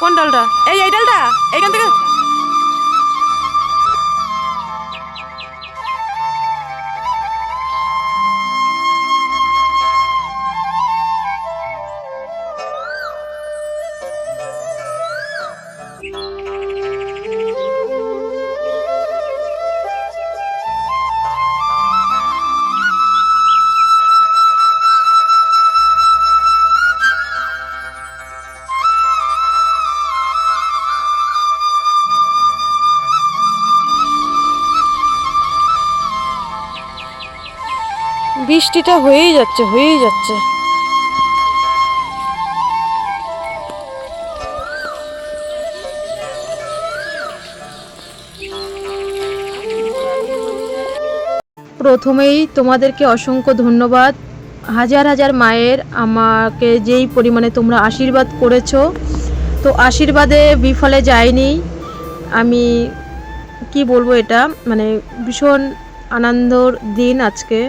কোন ডালটা? এই ডালটা এইখান থেকে। বৃষ্টিটা হয়েই যাচ্ছে। প্রথমেই তোমাদেরকে অসংখ্য ধন্যবাদ। হাজার হাজার মায়ের আমাকে যেই পরিমাণে তোমরা আশীর্বাদ করেছো, তো আশীর্বাদে বিফলে যায়নি। আমি কি বলবো, এটা মানে ভীষণ আনন্দর দিন আজকে।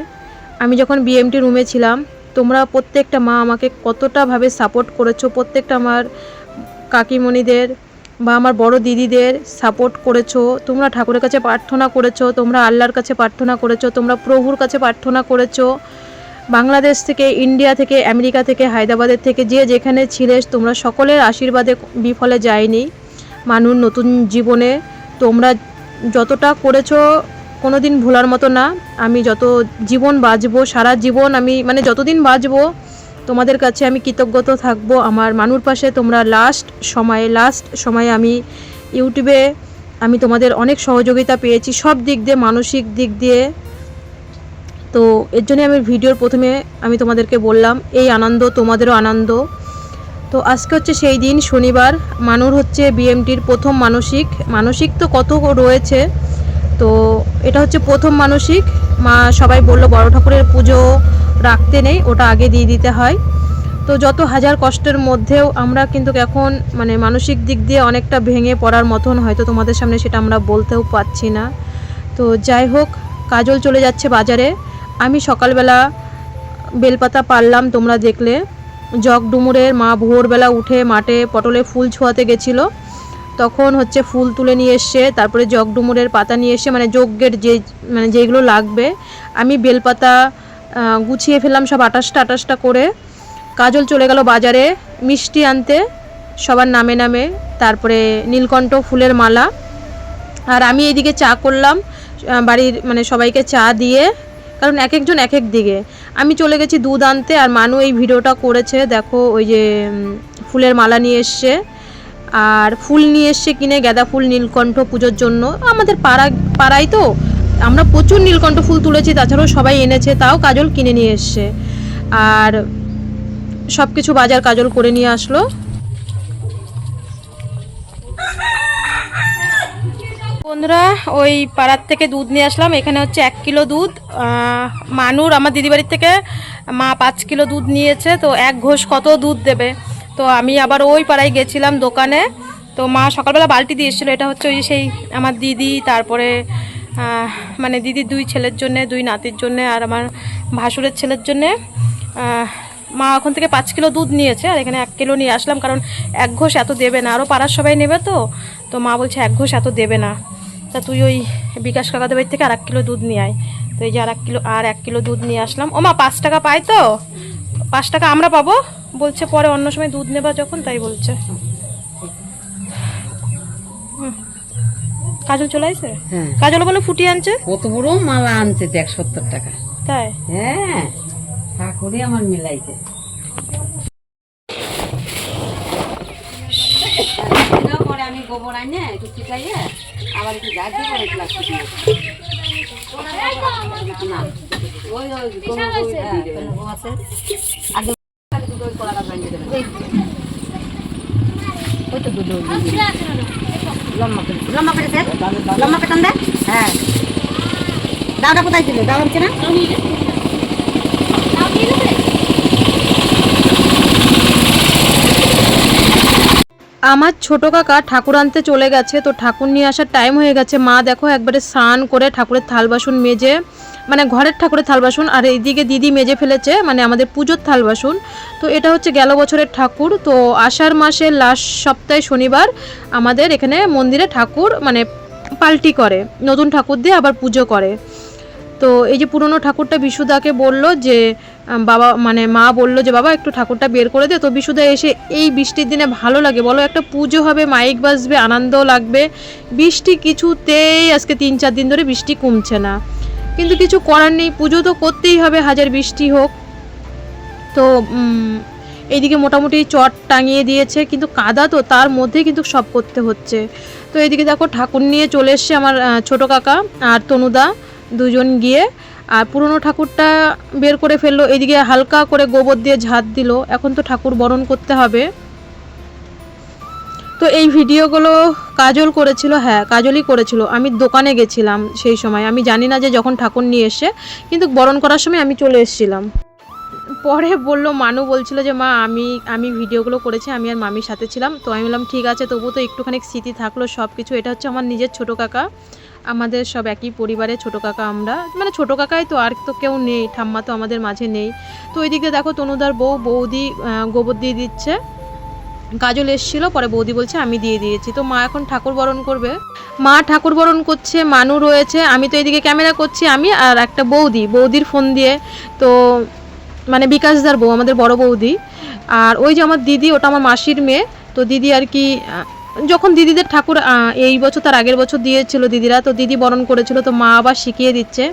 আমি যখন বিএমটি রুমে ছিলাম, তোমরা প্রত্যেকটা মা আমাকে কতটাভাবে সাপোর্ট করেছো, প্রত্যেকটা আমার কাকিমণিদের বা আমার বড় দিদিদের সাপোর্ট করেছো। তোমরা ঠাকুরের কাছে প্রার্থনা করেছো, তোমরা আল্লাহর কাছে প্রার্থনা করেছো, তোমরা প্রভুর কাছে প্রার্থনা করেছো। বাংলাদেশ থেকে, ইন্ডিয়া থেকে, আমেরিকা থেকে, হায়দ্রাবাদের থেকে যে যেখানে ছিলে, তোমরা সকলের আশীর্বাদে বিফলে যায়নি মানুষ নতুন জীবনে। তোমরা যতটা করেছো কোনো দিন ভোলার মতো না। আমি যত জীবন বাঁচবো, সারা জীবন আমি মানে যতদিন বাঁচবো তোমাদের কাছে আমি কৃতজ্ঞতা থাকবো। আমার মানুর পাশে তোমরা লাস্ট সময়ে আমি ইউটিউবে আমি তোমাদের অনেক সহযোগিতা পেয়েছি, সব দিক দিয়ে, মানসিক দিক দিয়ে। তো এর জন্য আমি ভিডিওর প্রথমে আমি তোমাদেরকে বললাম এই আনন্দ তোমাদেরও আনন্দ। তো আজকে হচ্ছে সেই দিন, শনিবার। মানুর হচ্ছে বিএমটির প্রথম মানসিক তো কত রয়েছে, তো এটা হচ্ছে প্রথম মানসিক। মা সবাই বললো বড় ঠাকুরের পুজো রাখতে নেই, ওটা আগে দিয়ে দিতে হয়। তো যত হাজার কষ্টের মধ্যেও আমরা কিন্তু এখন মানে মানসিক দিক দিয়ে অনেকটা ভেঙে পড়ার মতন, হয়তো তোমাদের সামনে সেটা আমরা বলতেও পারছি না। তো যাই হোক, কাজল চলে যাচ্ছে বাজারে। আমি সকালবেলা বেলপাতা পারলাম, তোমরা দেখলে। জগডুমুরের মা ভোরবেলা উঠে মাঠে পটলে ফুল ছোঁয়াতে গেছিলো, তখন হচ্ছে ফুল তুলে নিয়ে এসছে, তারপরে জগডুমুরের পাতা নিয়ে এসে মানে যজ্ঞের মানে যেগুলো লাগবে আমি বেলপাতা গুছিয়ে ফেললাম সব আটাশটা করে। কাজল চলে গেল বাজারে মিষ্টি আনতে সবার নামে নামে, তারপরে নীলকণ্ঠ ফুলের মালা। আর আমি এইদিকে চা করলাম, বাড়ির মানে সবাইকে চা দিয়ে, কারণ এক একজন এক এক দিকে। আমি চলে গেছি দুধ আনতে, আর মানু এই ভিডিওটা করেছে দেখো, ওই যে ফুলের মালা নিয়ে এসছে আর ফুল নিয়ে এসছে কিনে, গাঁদা ফুল, নীলকণ্ঠ পুজোর জন্য। আমাদের পাড়ায় তো আমরা প্রচুর নীলকণ্ঠ ফুল তুলেছি, তাছাড়াও সবাই এনেছে, তাও কাজল কিনে নিয়ে এসছে। আর সব কিছু বাজার কাজল করে নিয়ে আসলো। বন্ধুরা, ওই পাড়ার থেকে দুধ নিয়ে আসলাম। এখানে হচ্ছে 1 কিলো দুধ। মানুর আমার দিদি বাড়ির থেকে মা 5 কিলো দুধ নিয়েছে, তো এক ঘোষ কত দুধ দেবে। তো আমি আবার ওই পাড়ায় গেছিলাম দোকানে, তো মা সকালবেলা বালতি দিয়ে এসেছিলো। এটা হচ্ছে ওই সেই আমার দিদি, তারপরে মানে দিদির 2 ছেলের জন্যে, 2 নাতির জন্যে, আর আমার ভাসুরের ছেলের জন্যে। মা ওখান থেকে 5 কিলো দুধ নিয়েছে, আর এখানে 1 কিলো নিয়ে আসলাম, কারণ এক ঘোষ এত দেবে না, আরও পাড়ার সবাই নেবে। তো মা বলছে 1 ঘোষ এত দেবে না, তা তুই ওই বিকাশ কাকাদের বাড়ি থেকে আর 1 কিলো দুধ নিয়ে আয়। তো এই যে আর 1 কিলো দুধ নিয়ে আসলাম। ও মা 5 টাকা পাই, তো 5 টাকা আমরা পাবো বলছে, পরে অন্য সময় দুধ নেবা যখন, তাই বলছে। কাজল চলে আসে, কাজল বলে ফুটিয়ে আনছে, কত বড় মালা আনছে, দেখ 70 টাকা। তাই? হ্যাঁ, ঠাকুরই আমার মিলাইছে। আমি গোবর আনে একটু চিটাইয়ে আবার একটু গাছ দিয়ে প্লাস্টিক না, ওই আছে আগে কলা গাছ বানিয়ে দেবেন। ওই তো দুধ লম্বা পেটেছে, লম্বা পেটান দে। হ্যাঁ, দাওটা কোথায় ছিল? দাও আনছে না? আমার ছোট কাকা ঠাকুর আনতে চলে গেছে, তো ঠাকুর নিয়ে আসার টাইম হয়ে গেছে। মা দেখো একবারে স্নান করে ঠাকুরের থাল বাসন মেজে মানে ঘরের ঠাকুরের থাল বাসন, আর এইদিকে দিদি মেজে ফেলেছে মানে আমাদের পুজোর থাল বাসন। তো এটা হচ্ছে গেল বছরের ঠাকুর। তো আষাঢ় মাসের লাস্ট সপ্তাহে শনিবার আমাদের এখানে মন্দিরে ঠাকুর মানে পাল্টি করে, নতুন ঠাকুর দিয়ে আবার পুজো করে। তো এই যে পুরনো ঠাকুরটা বিশুদাকে বলল যে বাবা মানে মা বলল যে বাবা একটু ঠাকুরটা বের করে দে। তো বিশুদা এসে এই বৃষ্টির দিনে ভালো লাগে বলো, একটা পুজো হবে, মাইক বাজবে, আনন্দও লাগবে। বৃষ্টি কিছুতেই আজকে 3-4 দিন ধরে বৃষ্টি কমছে না, কিন্তু কিছু করার নেই, পুজো তো করতেই হবে হাজার বৃষ্টি হোক। তো এইদিকে মোটামুটি চট টাঙিয়ে দিয়েছে, কিন্তু কাদা তো তার মধ্যে কিন্তু সব করতে হচ্ছে। তো এইদিকে দেখো ঠাকুর নিয়ে চলে এসছে আমার ছোটো কাকা আর তনুদা দুজন গিয়ে, আর পুরনো ঠাকুরটা বের করে ফেললো। এইদিকে হালকা করে গোবর দিয়ে ঝাঁট দিল, এখন তো ঠাকুর বরণ করতে হবে। তো এই ভিডিওগুলো কাজল করেছিল, হ্যাঁ কাজলই করেছিল, আমি দোকানে গেছিলাম সেই সময়, আমি জানি না যে যখন ঠাকুর নিয়ে এসে, কিন্তু বরণ করার সময় আমি চলে এসেছিলাম। পরে বলল, মানু বলছিল যে মা আমি ভিডিওগুলো করেছি, আমি আর মামির সাথে ছিলাম। তো আমি বললাম ঠিক আছে, তবু তো একটুখানি স্মৃতি থাকলো সব কিছু। এটা হচ্ছে আমার নিজের ছোটো কাকা, আমাদের সব একই পরিবারে ছোটো কাকা আমরা, মানে ছোটো কাকাই তো, আর তো কেউ নেই, ঠাম্মা তো আমাদের মাঝে নেই। তো ওইদিকে দেখো তনুদার বৌদি গোবর দিয়ে দিচ্ছে, কাজল এসেছিলো, পরে বৌদি বলছে আমি দিয়ে দিয়েছি। তো মা এখন ঠাকুর বরণ করবে, মা ঠাকুর বরণ করছে, মানু রয়েছে, আমি তো এদিকে ক্যামেরা করছি, আমি আর একটা বৌদির ফোন দিয়ে, তো মানে বিকাশদার বউ, আমাদের বড় বৌদি। আর ওই যে আমার দিদি, ওটা আমার মাসির মেয়ে। তো দিদি আর কি যখন দিদিদের ঠাকুর এই বছর তার আগের বছর দিয়েছিল দিদিরা, তো দিদি বরণ করেছিল, তো মা আবার শিখিয়ে দিচ্ছে।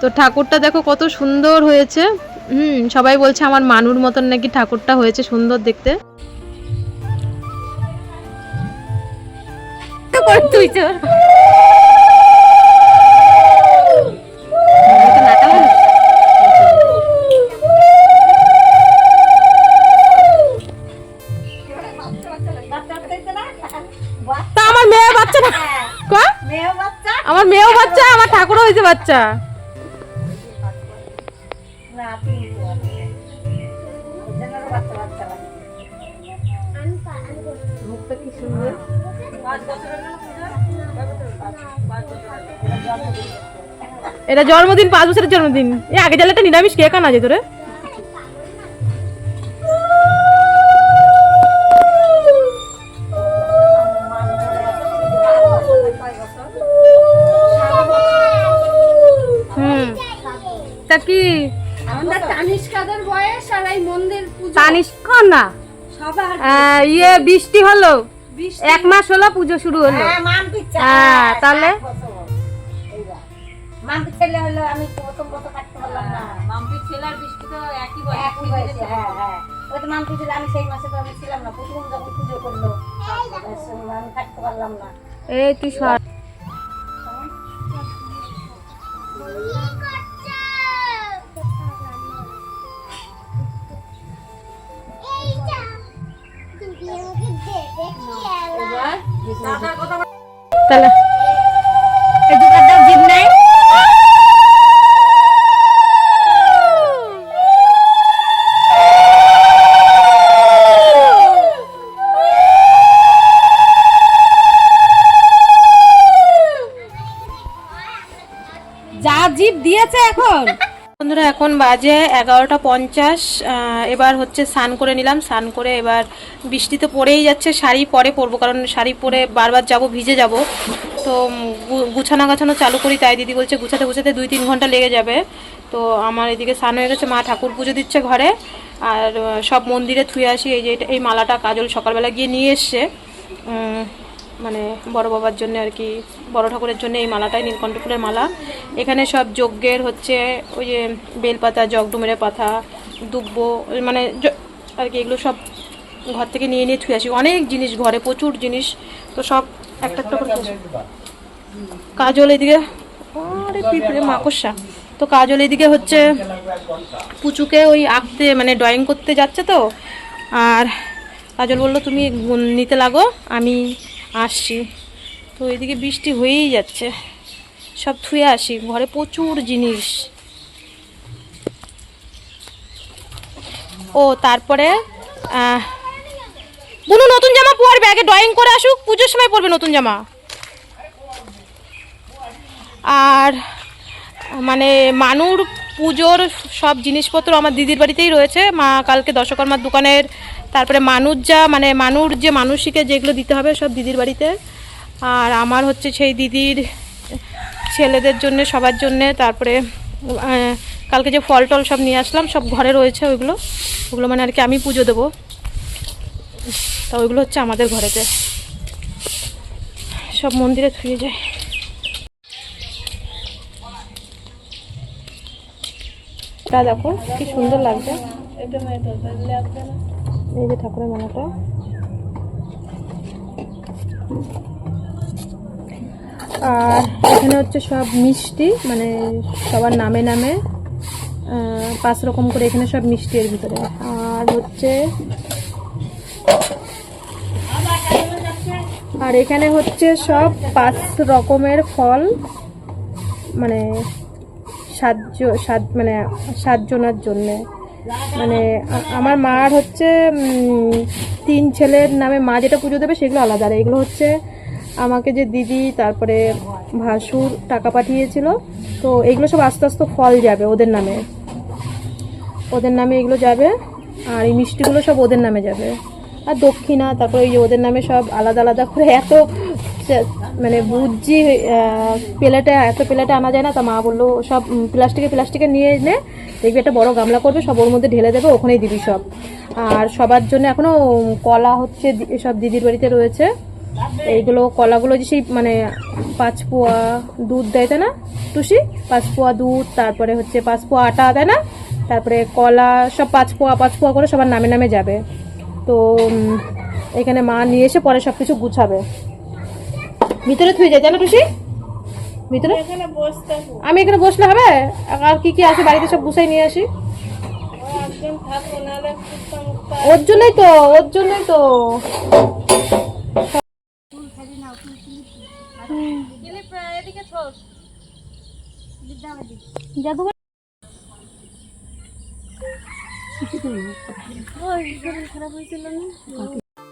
তো ঠাকুরটা দেখো কত সুন্দর হয়েছে, সবাই বলছে আমার মানুর মতন নাকি ঠাকুরটা হয়েছে, সুন্দর দেখতে। তুই আমার মেয়ে বাচ্চা না, আমার মেয়েও বাচ্চা, আমার ঠাকুরও হয়েছে বাচ্চা। এটা জন্মদিন, 5 বছরের জন্মদিন। এই আগে জালে একটা নিরামিষ কেক আনা যেত রে। তা কি তানিষ্কাদের বয়স আর এই মন্দির পুজো, তানিষ্ক না সবার ইয়ে বৃষ্টি হলো, 1 মাস হলো পুজো শুরু হলো। হ্যাঁ তাহলে মাম্পি ছেলে হলো, আমি প্রথম কাটতে পারলাম না। মাম্পি ছেলের বৃষ্টি তো একই একই বয়সে, হ্যাঁ হ্যাঁ, ওই তো মাম্পি ছিল, আমি সেই মাসে তো আমি ছিলাম না, প্রথম যখন পুজো করলো আমি কাটতে পারলাম না। এই তুই সর। তাহলে এই জুতাটাও জিভ নাই। যা জিভ দিয়েছে এখন। বন্ধুরা এখন বাজে 11:50। এবার হচ্ছে স্নান করে নিলাম, স্নান করে এবার বৃষ্টি তো পড়েই যাচ্ছে, শাড়ি পরে পরবো, কারণ শাড়ি পরে বারবার যাব, ভিজে যাব। তো গুছানো চালু করি, তাই দিদি বলছে গুছাতে 2-3 ঘন্টা লেগে যাবে। তো আমার এদিকে স্নান হয়ে গেছে, মা ঠাকুর পুজো দিচ্ছে ঘরে, আর সব মন্দিরে থুয়ে আসি। এই যে এই মালাটা কাজল সকালবেলা গিয়ে নিয়ে এসছে, মানে বড় বাবার জন্য আর কি, বড় ঠাকুরের জন্য এই মালাটাই, নীলকণ্ঠ ফুলের মালা। এখানে সব যজ্ঞের হচ্ছে ওই যে বেলপাতা, জগডুমের পাতা, দুব্ব, মানে আর কি, এগুলো সব ঘর থেকে নিয়ে থুয়ে আসি। অনেক জিনিস ঘরে, প্রচুর জিনিস, তো সব একটা করে কাজল এদিকে, আরে পিঁপড়ে মাকড়সা। তো কাজল এদিকে হচ্ছে পুচুকে ওই আঁকতে মানে ড্রয়িং করতে যাচ্ছে। তো আর কাজল বললো তুমি নিতে লাগো, আমি আসছি। তো এদিকে বৃষ্টি হয়েই যাচ্ছে, সব থুয়ে আসি, ঘরে প্রচুর জিনিস। ও তারপরে বুনু নতুন জামা পরবে, আগে ড্রয়িং করে আসুক, পুজোর সময় পরবে নতুন জামা। আর মানে মানুর পুজোর সব জিনিসপত্র আমার দিদির বাড়িতেই রয়েছে। মা কালকে দশকর্মার দোকানের, তারপরে মানুর যে মানসিকে যেগুলো দিতে হবে সব দিদির বাড়িতে। আর আমার হচ্ছে সেই দিদির ছেলেদের জন্য, সবার জন্যে। তারপরে কালকে যে ফল টল সব নিয়ে আসলাম সব ঘরে রয়েছে, ওগুলো মানে আর কি আমি পুজো দেবো। তা ওইগুলো হচ্ছে আমাদের ঘরেতে, সব মন্দিরে থুয়ে যায়। তা দেখো কি সুন্দর লাগছে এই যে ঠাকুরের মালাটা। আর এখানে হচ্ছে সব মিষ্টি, মানে সবার নামে নামে 5 রকম করে এখানে সব মিষ্টি এর ভিতরে। আর হচ্ছে এখানে হচ্ছে সব 5 রকমের ফল, মানে 7 জনের জন্যে। মানে আমার মার হচ্ছে 3 ছেলের নামে মা যেটা পুজো দেবে সেগুলো আলাদা। আর এগুলো হচ্ছে আমাকে যে দিদি তারপরে ভাসুর টাকা পাঠিয়েছিল, তো এগুলো সব আস্তে আস্তে ফল যাবে ওদের নামে এগুলো যাবে। আর এই মিষ্টিগুলো সব ওদের নামে যাবে। আর দক্ষিণা, তারপরে এই যে ওদের নামে সব আলাদা আলাদা করে এত মানে বুঝছি এত প্লেটে আনা যায় না। তা মা বললো সব প্লাস্টিকে নিয়ে এনে দেখবি একটা বড় গামলা করবে, সব ওর মধ্যে ঢেলে দেবে, ওখানেই দিবি সব। আর সবার জন্য এখনো কলা হচ্ছে সব দিদির বাড়িতে রয়েছে। এইগুলো কলাগুলো যে সেই মানে 5 পোয়া দুধ দেয়, তাই না টুসি? 5 পোয়া দুধ, তারপরে হচ্ছে 5 পোয়া আটা দেয় না, তারপরে কলা সব 5 পোয়া করে সবার নামে নামে যাবে। তো এখানে মা নিয়ে এসে পরে সব কিছু গুছাবে, ভিতরে থুয়ে যায়, জানো টুসি? ভিতরে আমি এখানে বসলে হবে? আর কি কি আছে বাড়িতে সব গুছাই নিয়ে আসি। ওর জন্যই তো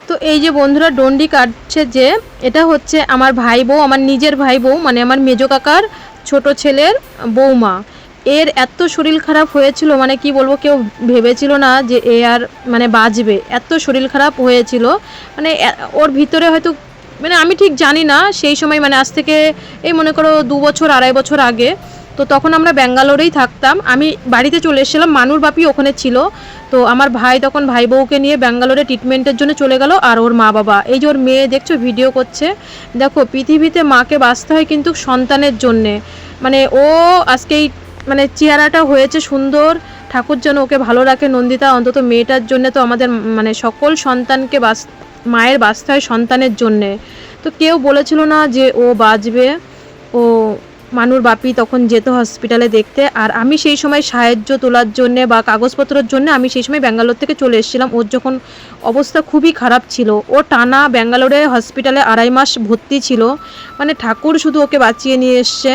তো এই যে বন্ধুরা ডন্ডি কাটছে, যে এটা হচ্ছে আমার ভাই বউ, আমার নিজের ভাই বউ, মানে আমার মেজো কাকার ছোট ছেলের বৌমা। এর এত শরীর খারাপ হয়েছিল, মানে কি বলবো, কেউ ভেবেছিল না যে এ আর মানে বাঁচবে। এত শরীর খারাপ হয়েছিল, মানে ওর ভিতরে হয়তো মানে আমি ঠিক জানি না সেই সময়, মানে আজ থেকে এই মনে করো 2 বছর 2.5 বছর আগে। তো তখন আমরা ব্যাঙ্গালোরেই থাকতাম, আমি বাড়িতে চলে এসেছিলাম, মানুর বাপি ওখানে ছিল। তো আমার ভাই তখন ভাই বউকে নিয়ে ব্যাঙ্গালোরে ট্রিটমেন্টের জন্য চলে গেল। আর ওর মা বাবা, এই যে ওর মেয়ে দেখছো ভিডিও করছে। দেখো পৃথিবীতে মাকে বাঁচতে হয় কিন্তু সন্তানের জন্যে। মানে ও আজকে এই মানে চেহারাটা হয়েছে সুন্দর, ঠাকুর যেন ওকে ভালো রাখে। নন্দিতা অন্তত মেয়েটার জন্য, তো আমাদের মানে সকল সন্তানকে মায়ের বাঁচতে হয় সন্তানের জন্যে। তো কেউ বলেছিল না যে ও বাঁচবে। ও মানুর বাপি তখন যেত হসপিটালে দেখতে। আর আমি সেই সময় সাহায্য তোলার জন্যে বা কাগজপত্রের জন্য আমি সেই সময় ব্যাঙ্গালোর থেকে চলে এসেছিলাম। ওর যখন অবস্থা খুবই খারাপ ছিল, ও টানা ব্যাঙ্গালোরে হসপিটালে 2.5 মাস ভর্তি ছিল। মানে ঠাকুর শুধু ওকে বাঁচিয়ে নিয়ে এসছে।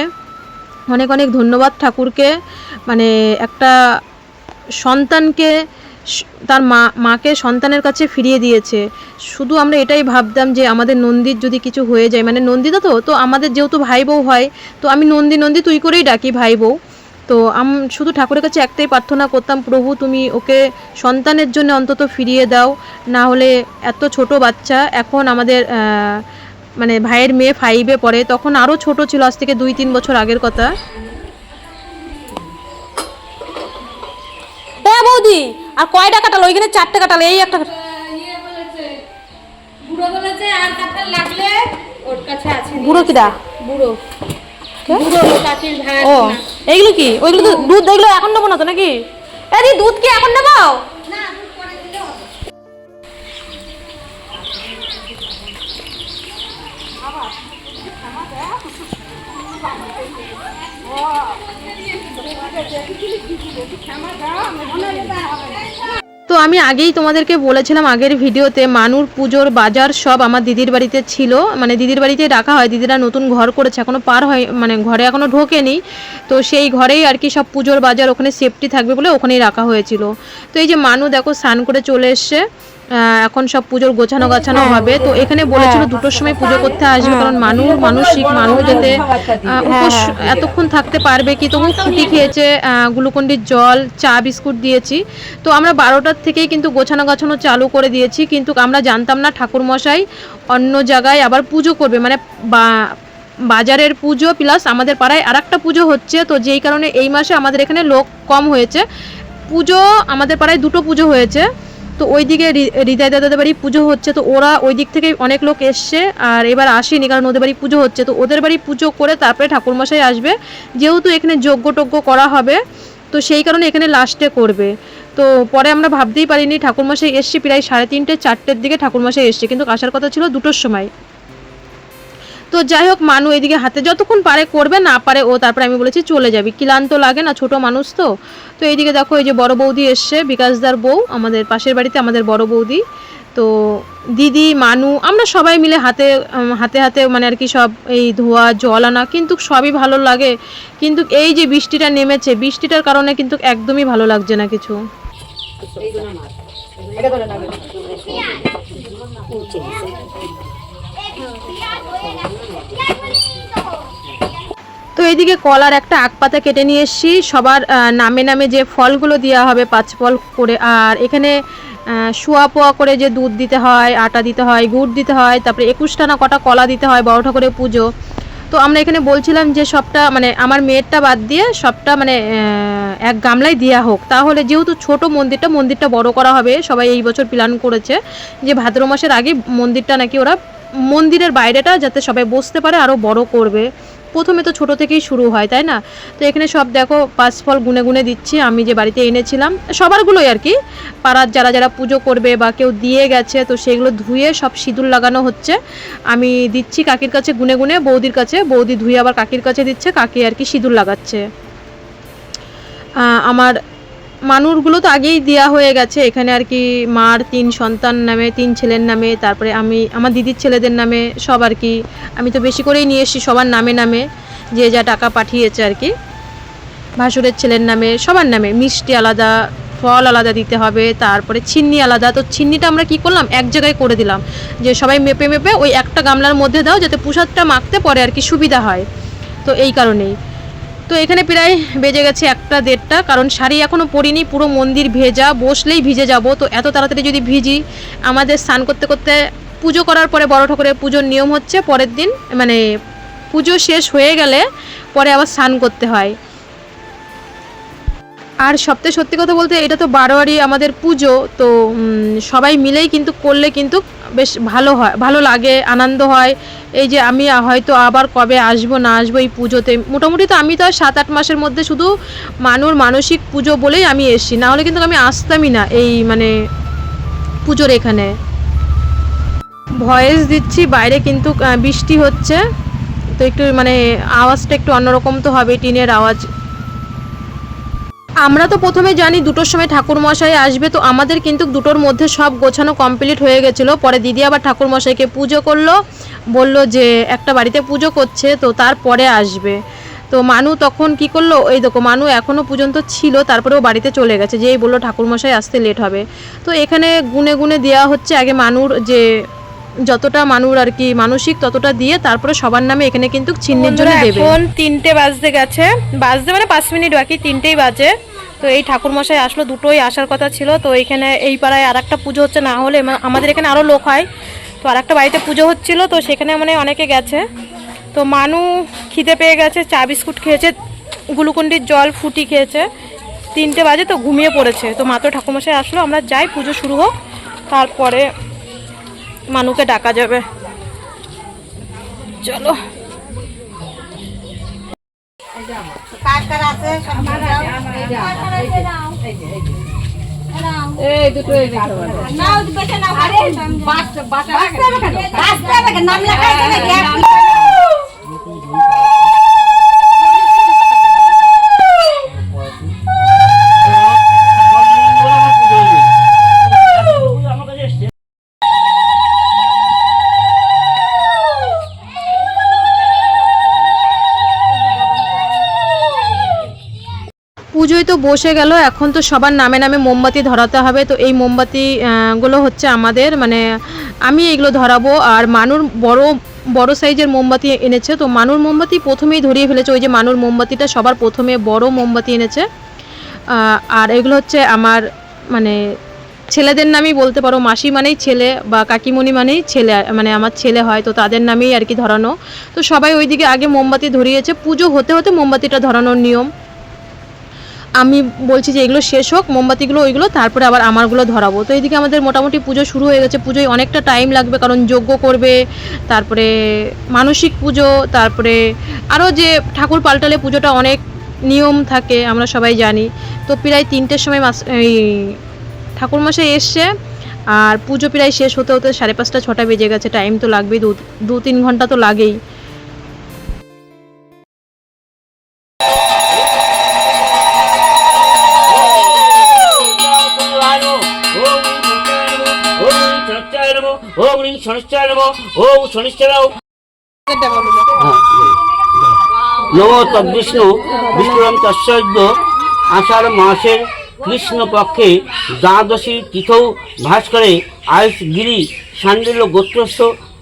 অনেক অনেক ধন্যবাদ ঠাকুরকে। মানে একটা সন্তানকে তার মাকে সন্তানের কাছে ফিরিয়ে দিয়েছে। শুধু আমরা এটাই ভাবতাম যে আমাদের নন্দীর যদি কিছু হয়ে যায়, মানে নন্দিতা তো আমাদের যেহেতু ভাই বউ হয়, তো আমি নন্দী তুই করেই ডাকি ভাই বউ। তো শুধু ঠাকুরের কাছে একটাই প্রার্থনা করতাম, প্রভু তুমি ওকে সন্তানের জন্য অন্তত ফিরিয়ে দাও। না হলে এত ছোট বাচ্চা, এখন আমাদের মানে ভাইয়ের মেয়ে 5-এ পড়ে, তখন আরও ছোট ছিল, আজ থেকে 2-3 বছর আগের কথা। বৌদি আর কয়টা কাটালো? ওইখানে 4টে কাটালো, এই একটা বুড়ো বলেছে আর কাটার লাগলে ওর কাছে আছে। বুড়ো কিডা? বুড়ো কাকির ভাই। ও এইগুলো কি? ওইগুলো তো দুধ, এগুলো এখন নেবো না তো নাকি? এই দুধ কি এখন নেবো? না দুধ পরে দিলে হবে। তো আমি আগেই তোমাদেরকে বলেছিলাম আগের ভিডিওতে, মানুর পুজোর বাজার সব আমার দিদির বাড়িতে ছিল, মানে দিদির বাড়িতে রাখা হয়। দিদিরা নতুন ঘর করেছে, এখনও পার হয়, মানে ঘরে এখনও ঢোকেনি। তো সেই ঘরেই আর কি সব পুজোর বাজার, ওখানে সেফটি থাকবে বলে ওখানেই রাখা হয়েছিল। তো এই যে মানু দেখো স্নান করে চলে এসছে। এখন সব পুজোর গোছানো গাছানো হবে। তো এখানে বলেছিল 2টোর সময় পুজো করতে আসবে, কারণ মানসিক মানুষ যাতে উপোস এতক্ষণ থাকতে পারবে কি, তবু ফুটি খেয়েছে, গ্লুকন্ডির জল, চা বিস্কুট দিয়েছি। তো আমরা 12টার থেকেই কিন্তু গোছানো গাছানো চালু করে দিয়েছি, কিন্তু আমরা জানতাম না ঠাকুরমশাই অন্য জায়গায় আবার পুজো করবে, মানে বাজারের পুজো প্লাস আমাদের পাড়ায় আরেকটা পুজো হচ্ছে। তো যেই কারণে এই মাসে আমাদের এখানে লোক কম হয়েছে। পুজো আমাদের পাড়ায় 2টো পুজো হয়েছে, তো ওইদিকে হৃদয় দাদাদের বাড়ি পুজো হচ্ছে, তো ওরা ওই দিক থেকে অনেক লোক এসছে, আর এবার আসেনি কারণ ওদের বাড়ি পুজো হচ্ছে। তো ওদের বাড়ি পুজো করে তারপরে ঠাকুরমশাই আসবে, যেহেতু এখানে যজ্ঞ টজ্ঞ করা হবে, তো সেই কারণে এখানে লাস্টে করবে। তো পরে আমরা ভাবতেই পারিনি, ঠাকুরমশাই এসছে প্রায় 3:30 4টের দিকে ঠাকুরমশাই এসছে, কিন্তু আসার কথা ছিল 2টোর সময়। তো যাই হোক, মানু এদিকে হাতে যতক্ষণ পারে করবে, না পারে ও তারপরে আমি বলেছি চলে যাবি, ক্লান্ত লাগে না, ছোট মানুষ তো। তো এইদিকে দেখো এই যে বড় বৌদি এসছে, বিকাশদার বউ, আমাদের পাশের বাড়িতে আমাদের বড় বৌদি। তো দিদি মানু আমরা সবাই মিলে হাতে হাতে মানে আর কি সব এই ধোয়া জল আনা, কিন্তু সবই ভালো লাগে। কিন্তু এই যে বৃষ্টিটা নেমেছে, বৃষ্টিটার কারণে কিন্তু একদমই ভালো লাগছে না কিছু। তো এইদিকে কলার একটা আখ পাতা কেটে নিয়ে এসেছি, সবার নামে নামে যে ফলগুলো দেওয়া হবে 5 ফল করে। আর এখানে শোয়া পোয়া করে যে দুধ দিতে হয়, আটা দিতে হয়, গুড় দিতে হয়, তারপরে 21টা না কটা কলা দিতে হয়, বড় ঠাকুরের পুজো। তো আমরা এখানে বলছিলাম যে সবটা মানে আমার মেয়েরটা বাদ দিয়ে সবটা মানে এক গামলায় দেওয়া হোক, তাহলে যেহেতু ছোট মন্দিরটা বড় করা হবে। সবাই এই বছর প্ল্যান করেছে যে ভাদ্র মাসের আগে মন্দিরটা নাকি ওরা মন্দিরের বাইরেটা যাতে সবাই বসতে পারে আরও বড় করবে। প্রথমে তো ছোট থেকেই শুরু হয়, তাই না? তো এখানে সব দেখো 5 ফল গুনে গুনে দিচ্ছি, আমি যে বাড়িতে এনেছিলাম সবারগুলোই আর কি, পাড়ার যারা যারা পুজো করবে বা কেউ দিয়ে গেছে, তো সেগুলো ধুয়ে সব সিঁদুর লাগানো হচ্ছে। আমি দিচ্ছি কাকির কাছে গুনে গুনে, বৌদির কাছে, বৌদি ধুয়ে আবার কাকির কাছে দিচ্ছে, কাকি আর কি সিঁদুর লাগাচ্ছে। আমার মানুরগুলো তো আগেই দেওয়া হয়ে গেছে, এখানে আর কি মার 3 সন্তান নামে, 3 ছেলের নামে, তারপরে আমি আমার দিদির ছেলেদের নামে সব আর কি। আমি তো বেশি করেই নিয়ে এসেছি সবার নামে নামে, যে যা টাকা পাঠিয়েছে আর কি। ভাসুরের ছেলের নামে, সবার নামে, মিষ্টি আলাদা, ফল আলাদা দিতে হবে, তারপরে চিন্নি আলাদা। তো চিন্নিটা আমরা কি করলাম, এক জায়গায় করে দিলাম, যে সবাই মেপে মেপে ওই একটা গামলার মধ্যে দাও, যাতে প্রসাদটা মাখতে পরে আর কি সুবিধা হয়। তো এই কারণেই। তো এখানে প্রায় বেজে গেছে 1টা 1:30টা, কারণ শাড়ি এখনও পরিনি, পুরো মন্দির ভেজা, বসলেই ভিজে যাব। তো এত তাড়াতাড়ি যদি ভিজি, আমাদের স্নান করতে করতে পুজো করার পরে বড় ঠাকুরের পুজোর নিয়ম হচ্ছে পরের দিন, মানে পুজো শেষ হয়ে গেলে পরে আবার স্নান করতে হয়। আর সবথেকে সত্যি কথা বলতে, এটা তো বারোয়ারি আমাদের পুজো, তো সবাই মিলেই কিন্তু করলে কিন্তু বেশ ভালো হয়, ভালো লাগে, আনন্দ হয়। এই যে আমি হয়তো আবার কবে আসবো না আসবো এই পুজোতে, মোটামুটি তো আমি তো আর 7-8 মাসের মধ্যে শুধু মানসিক পুজো বলেই আমি এসেছি, না হলে কিন্তু আমি আসতামই না এই মানে পুজোর এখানে। ভয়েস দিচ্ছি, বাইরে কিন্তু বৃষ্টি হচ্ছে, তো একটু মানে আওয়াজটা একটু অন্যরকম তো হবে, টিনের আওয়াজ। আমরা তো প্রথমে জানি 2টোর সময় ঠাকুরমশাই আসবে, তো আমাদের কিন্তু 2টোর মধ্যে সব গোছানো কমপ্লিট হয়ে গেছিলো। পরে দিদি আবার ঠাকুরমশাইকে পুজো করলো, বলল যে একটা বাড়িতে পুজো করছে, তো তারপরে আসবে। তো মানু তখন কি করলো, এই দেখো মানু এখনও পর্যন্ত ছিল, তারপরেও বাড়িতে চলে গেছে, যেই বললো ঠাকুরমশাই আসতে লেট হবে। তো এখানে গুনে গুনে দেওয়া হচ্ছে, আগে মানুর যে যতটা মানুর আর কি মানসিক ততটা দিয়ে তারপরে সবার নামে এখানে কিন্তু চিহ্নের জন্য দেবে। এখন 3টে বাজতে গেছে, বাজতে মানে 5 মিনিট বাকি, 3টেই বাজে। তো এই ঠাকুরমশাই আসলো, 2টোই আসার কথা ছিল। তো এইখানে এই পাড়ায় আরেকটা পুজো হচ্ছে, না হলে আমাদের এখানে আরও লোক হয়, তো আরেকটা বাড়িতে পুজো হচ্ছিল, তো সেখানে মানে অনেকে গেছে। তো মানু খিদে পেয়ে গেছে, চা বিস্কুট খেয়েছে, গ্লুকন্ডির জল ফুটি খেয়েছে, 3টে বাজে তো ঘুমিয়ে পড়েছে। তো মাত্র ঠাকুরমশাই আসলো, আমরা যাই পুজো শুরু হোক, তারপরে মানুকে ডাকা যাবে। চলো। কার কার আছে সব এই দুটো নাও বেশে নাও, আরে বাসা নাম লেখা আছে নাকি? পুজোয় তো বসে গেল, এখন তো সবার নামে নামে মোমবাতি ধরাতে হবে। তো এই মোমবাতি গুলো হচ্ছে আমাদের, মানে আমি এগুলো ধরাবো। আর মানুর বড় সাইজের মোমবাতি এনেছে, তো মানুর মোমবাতি প্রথমেই ধরিয়ে ফেলেছে। ওই যে মানুর মোমবাতিটা সবার প্রথমে বড় মোমবাতি এনেছে। আর এগুলো হচ্ছে আমার মানে ছেলেদের নামেই বলতে পারো, মাসি মানেই ছেলে বা কাকিমণি মানেই ছেলে, মানে আমার ছেলে হয়, তো তাদের নামেই আর কি ধরানো। তো সবাই ওইদিকে আগে মোমবাতি ধরিয়েছে, পুজো হতে হতে মোমবাতিটা ধরানোর নিয়ম। আমি বলছি যে এগুলো শেষ হোক মোমবাতিগুলো, ওইগুলো তারপরে আবার আমারগুলো ধরাবো। তো এইদিকে আমাদের মোটামুটি পুজো শুরু হয়ে গেছে। পুজোয় অনেকটা টাইম লাগবে, কারণ যজ্ঞ করবে, তারপরে মানসিক পুজো, তারপরে আরও যে ঠাকুর পাল্টালে পুজোটা অনেক নিয়ম থাকে আমরা সবাই জানি। তো প্রায় 3টের সময় এই ঠাকুরমশাই এসছে, আর পুজো প্রায় শেষ হতে হতে 5:30 6টা বেজে গেছে। টাইম তো লাগবেই, 2-3 ঘন্টা তো লাগেই। নমো তদ্বিষ্ণু বিষ্ণুরাম তস্যৈদ্য। আষাঢ় মাসের কৃষ্ণ পক্ষে দ্বাদশী তিথৌ ভাস্করে আয়ুষগিরি সান্ডিল্য গোত্রস্য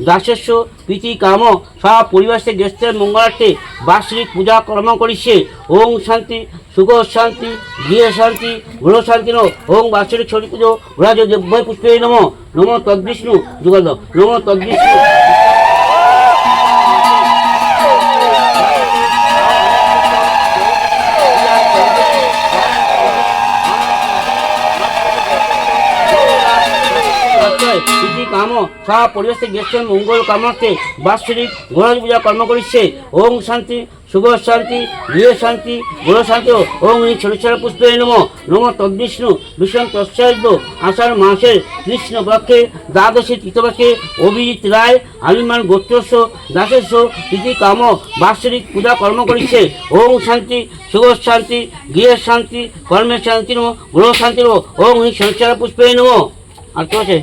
দাসস্য প্রীতি কাম সা পরিবেশে গেস্তের মঙ্গলার্থে বার্ষিক পূজা কর্ম করিছে। ওং শান্তি সুখ শান্তি গৃহে শান্তি গৃহ শান্তি নো। ওং বার্ষিক ছড়ি পুজো রাজ দেব্যয় পুষ্পে নমো। নমো তদ্বিষ্ণু যুগল। নমো তদ্বিষ্ণু। কাম সা পরিবেশে গেছেন মঙ্গল কামার্থে বাৎসরিক গণেশ পূজা কর্ম করিছে। ওং শান্তি শুভ শান্তি গৃহ শান্তি গৃহ শান্তি। ওং ছোট পুষ্পে নমো। নমো তদ্বিষ্ণু বিষ্ণু তস্যৈদ্য। আষাঢ় মাসের কৃষ্ণ পক্ষে দ্বাদশী তিথিবাসে অভিজিৎ রায় আলিমান গোত্রস্য দাসস্য প্রীতি কাম বাৎসরিক পূজা কর্ম করিছে। ওং শান্তি শুভ শান্তি গৃহ শান্তি কর্মের শান্তি নমো গৃহ শান্তি নমো। ওং ছোট পুষ্পে নমো। আর তো আছে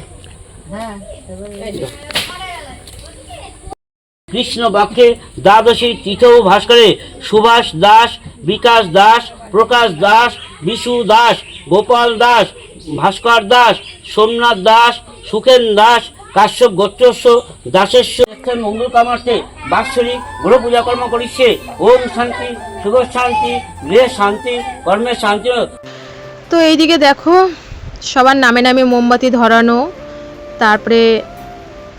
কৃষ্ণ পক্ষে দ্বাদশী তিথৌ ভাস্করে সুভাষ দাস, বিকাশ দাস, প্রকাশ দাস, বিশু দাস, গোপাল দাস, ভাস্কর দাস, সোমনাথ দাস, সুখেন দাস কাশ্যপ গোত্রস্য দাসস্য মঙ্গল কামার্থে বাৎসরিক গ্রহ পূজা কর্ম করিছে। ওম শান্তি সুখ শান্তি গৃহে শান্তি কর্মের শান্তি। তো এইদিকে দেখো সবার নামে নামে মোমবাতি ধরানো, তারপরে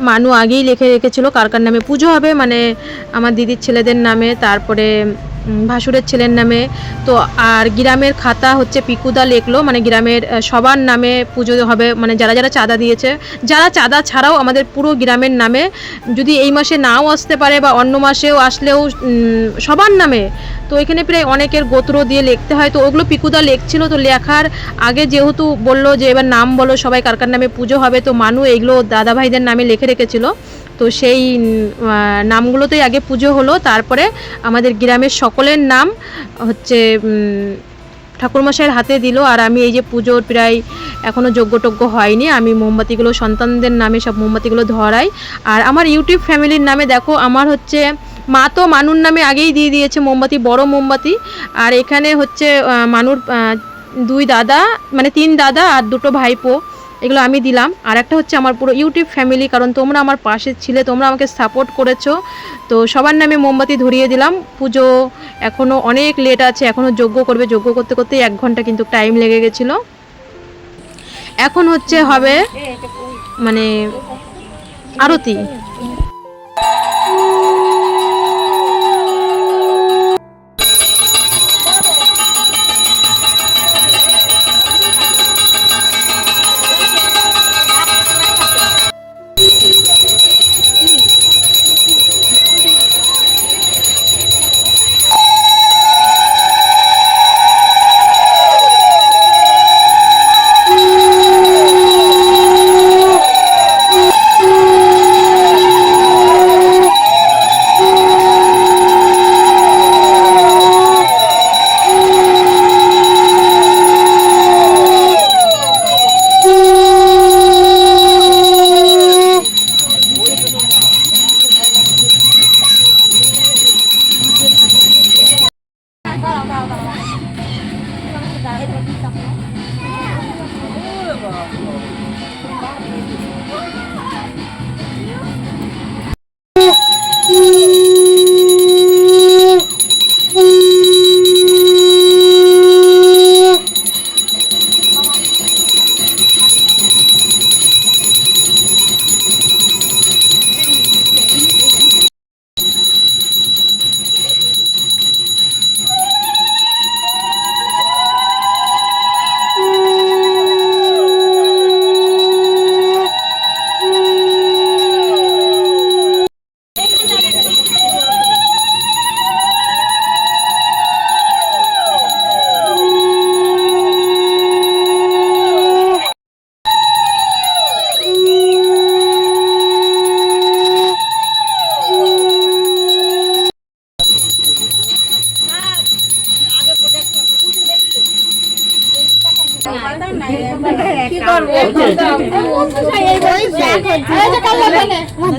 মানু আগেই লিখে রেখেছিল কার কার নামে পুজো হবে, মানে আমার দিদির ছেলেদের নামে, তারপরে ভাসুরের ছেলের নামে। তো আর গ্রামের খাতা হচ্ছে পিকুদা লিখলো, মানে গ্রামের সবার নামে পুজো হবে, মানে যারা যারা চাঁদা দিয়েছে, যারা চাঁদা ছাড়াও আমাদের পুরো গ্রামের নামে, যদি এই মাসে নাও আসতে পারে বা অন্য মাসেও আসলেও সবার নামে। তো এখানে প্রায় অনেকের গোত্র দিয়ে লিখতে হয়, তো ওগুলো পিকুদা লিখছিল। তো লেখার আগে যেহেতু বললো যে এবার নাম বলো সবাই কার কার নামে পুজো হবে, তো মানু এইগুলো দাদা ভাইদের নামে লিখে রেখেছিল। তো সেই নামগুলোতেই আগে পুজো হলো, তারপরে আমাদের গ্রামের সকলের নাম হচ্ছে ঠাকুরমশাইয়ের হাতে দিল। আর আমি এই যে পুজোর প্রায় এখনও যজ্ঞ হয়নি, আমি মোমবাতিগুলো সন্তানদের নামে সব মোমবাতিগুলো ধরাই। আর আমার ইউটিউব ফ্যামিলির নামে দেখো, আমার হচ্ছে মা তো মানুর নামে আগেই দিয়ে দিয়েছে মোমবাতি, বড় মোমবাতি। আর এখানে হচ্ছে মানুর 2 দাদা, মানে 3 দাদা আর 2 ভাইপো, এগুলো আমি দিলাম। আর একটা হচ্ছে আমার পুরো ইউটিউব ফ্যামিলি, কারণ তোমরা আমার পাশে ছিলে, তোমরা আমাকে সাপোর্ট করেছো, তো সবার নামে মোমবাতি ধরিয়ে দিলাম। পুজো এখনও অনেক লেট আছে, এখনও যজ্ঞ করবে, যজ্ঞ করতে করতে 1 ঘন্টা কিন্তু টাইম লেগে গেছিলো। এখন হচ্ছে হবে মানে আরতি।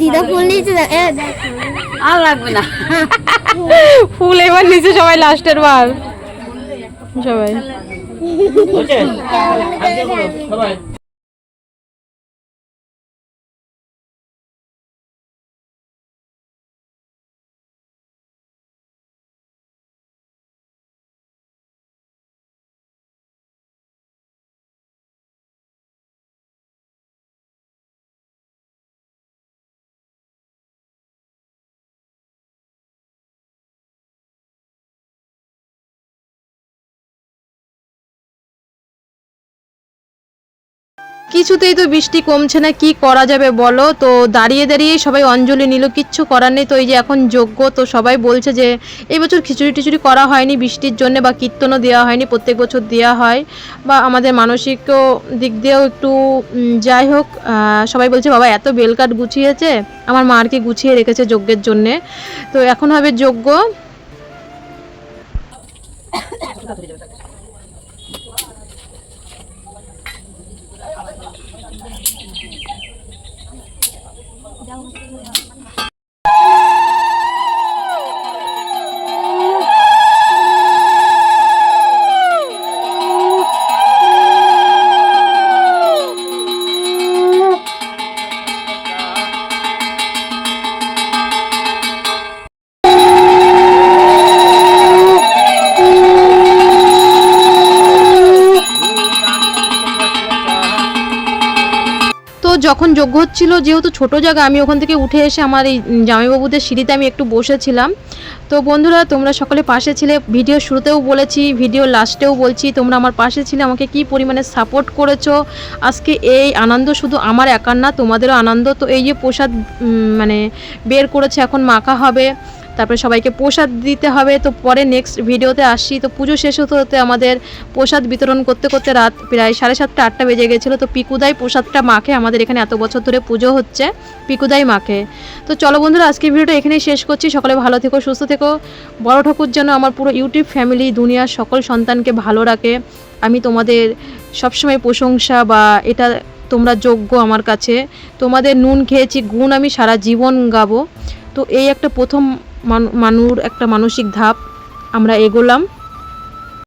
দিদা ফুল নিয়েছে আর লাগবে না। ফুল এবার নিচে সবাই লাস্টের বার সবাই। হয়েছে? হাত দিয়ে বলো, সবাই। কিছুতেই তো বৃষ্টি কমছে না, কি করা যাবে বলো? তো দাঁড়িয়ে দাঁড়িয়ে সবাই অঞ্জলি নিল, কিচ্ছু করার নেই। তো এই যে এখন যজ্ঞ, তো সবাই বলছে যে এই বছর খিচুড়ি টিচুড়ি করা হয়নি বৃষ্টির জন্য, বা কীর্তনও দেওয়া হয়নি, প্রত্যেক বছর দেওয়া হয়, বা আমাদের মানসিকও দিক দিয়েও একটু যাই হোক। সবাই বলছে বাবা এত বেলকাঠ গুছিয়েছে, আমার মা আর কি গুছিয়ে রেখেছে যজ্ঞের জন্যে। তো এখন হবে যজ্ঞ। তো যখন যজ্ঞ হচ্ছিল, যেহেতু ছোট জায়গা, আমি ওখান থেকে উঠে এসে আমার এই জামাইবাবুদের সিঁড়িতে আমি একটু বসেছিলাম। তো বন্ধুরা, তোমরা সকলে পাশে ছিলে, ভিডিও শুরুতেও বলেছি, ভিডিও লাস্টেও বলছি, তোমরা আমার পাশে ছিলে, আমাকে কি পরিমাণে সাপোর্ট করেছো। আজকে এই আনন্দ শুধু আমার একার না, তোমাদেরও আনন্দ। তো এই যে প্রসাদ মানে বের করেছে, এখন মাখা হবে, তারপরে সবাইকে প্রসাদ দিতে হবে। তো পরে নেক্সট ভিডিওতে আসছি। তো পুজো শেষ হতে হতে আমাদের প্রসাদ বিতরণ করতে করতে রাত প্রায় 7:30 8টা বেজে গেছিলো। তো পিকুদাই প্রসাদটা মাখে, আমাদের এখানে এত বছর ধরে পুজো হচ্ছে, পিকুদাই মাখে। তো চলো বন্ধুরা, আজকের ভিডিওটা এখানেই শেষ করছি। সকলে ভালো থেকো, সুস্থ থেকো। বড় ঠাকুর যেন আমার পুরো ইউটিউব ফ্যামিলি, দুনিয়ার সকল সন্তানকে ভালো রাখে। আমি তোমাদের সবসময় প্রশংসা, বা এটা তোমরা যোগ্য আমার কাছে। তোমাদের নুন খেয়েছি, গুণ আমি সারা জীবন গাবো। তো এই একটা প্রথম মানুর একটা মানসিক ধাপ আমরা এগোলাম।